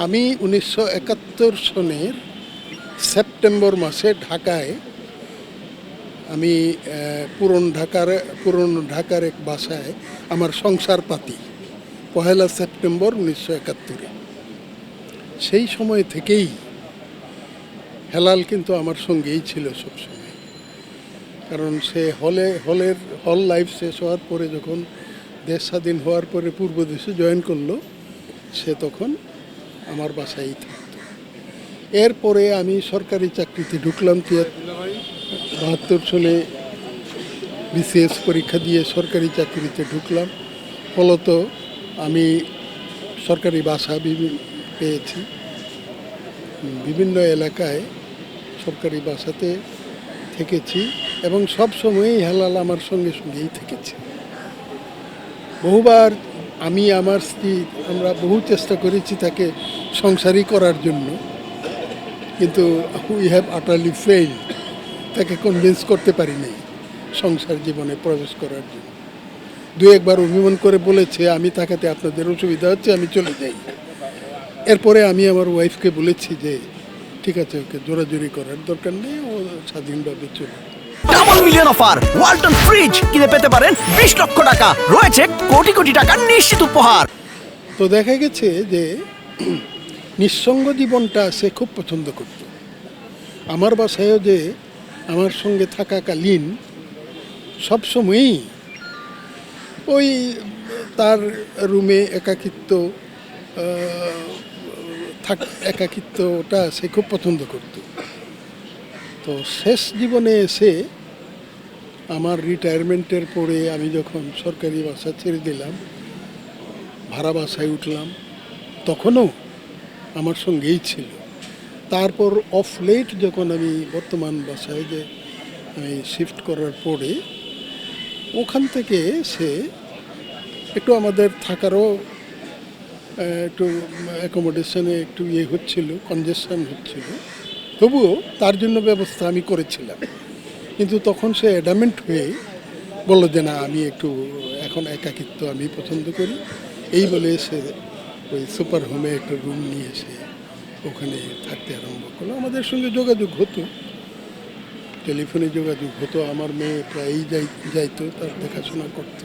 আমি 1971 সনের সেপ্টেম্বর মাসে ঢাকায় আমি পুরনো ঢাকার এক বাসায় আমার সংসার পাতি 1 সেপ্টেম্বর 1971। সেই সময় থেকেই হেলাল কিন্তু আমার সঙ্গেই ছিল সবসময়। কারণ সে হল লাইফ শেষ হওয়ার পরে যখন দেশ স্বাধীন হওয়ার পরে পূর্ব দেশে জয়েন করলো, সে তখন আমার বাসায় থাকতো। এরপরে আমি সরকারি চাকরিতে ঢুকলাম 72 সালে বিসিএস পরীক্ষা দিয়ে সরকারি চাকরিতে ঢুকলাম। ফলত আমি সরকারি বাসা পেয়েছি বিভিন্ন এলাকায়, সরকারি বাসাতে থেকেছি এবং সব সময়ই হেলাল আমার সঙ্গেই থেকেছে। বহুবার আমি আমার স্ত্রী আমরা বহু চেষ্টা করেছি তাকে সংসারী করার জন্য, কিন্তু উই হ্যাভ আটারলি ফেইল। তাকে কনভিন্স করতে পারি নাই সংসার জীবনে প্রবেশ করার জন্য। দু একবার অভিমান করে বলেছে আমি থাকাতে আপনাদের অসুবিধা হচ্ছে, আমি চলে যাই। এরপরে আমি আমার ওয়াইফকে বলেছি যে ঠিক আছে, ওকে জোরাজোরি করার দরকার নেই, ও স্বাধীনভাবে চলে। Double million offer Walton fridge কিনে পেতে পারেন 20 লক্ষ টাকা, রয়েছে কোটি কোটি টাকার নিশ্চিত উপহার। তো দেখা গেছে যে নিঃসঙ্গ জীবনটা সে খুব পছন্দ করত। আমার বাসায়ও যে আমার সঙ্গে থাকাকালীন সবসময়ই ওই তার রুমে একাকিত্বটা সে খুব পছন্দ করত। তো শেষ জীবনে এসে আমার রিটায়ারমেন্টের পরে আমি যখন সরকারি বাসা ছেড়ে দিলাম, ভাড়া বাসায় উঠলাম, তখনও আমার সঙ্গেই ছিল। তারপর অফ লেট যখন আমি বর্তমান বাসায় যে আমি শিফট করার পরে ওখান থেকে সে একটু আমাদের থাকারও একটু অ্যাকোমোডেশনে একটু হচ্ছিল, কনজেশন হচ্ছিল, তবুও তার জন্য ব্যবস্থা আমি করেছিলাম। কিন্তু তখন সে অ্যাডামেন্ট হয়ে বলল যে না, আমি একটু এখন একাকিত্ব আমি পছন্দ করি। এই বলে সে ওই সুপার হোমে একটা রুম নিয়ে এসে ওখানে থাকতে আরম্ভ করলো। আমাদের সঙ্গে যোগাযোগ হতো, টেলিফোনে যোগাযোগ হতো। আমার মেয়ে প্রায়ই যাইতো, তার দেখাশোনা করতো।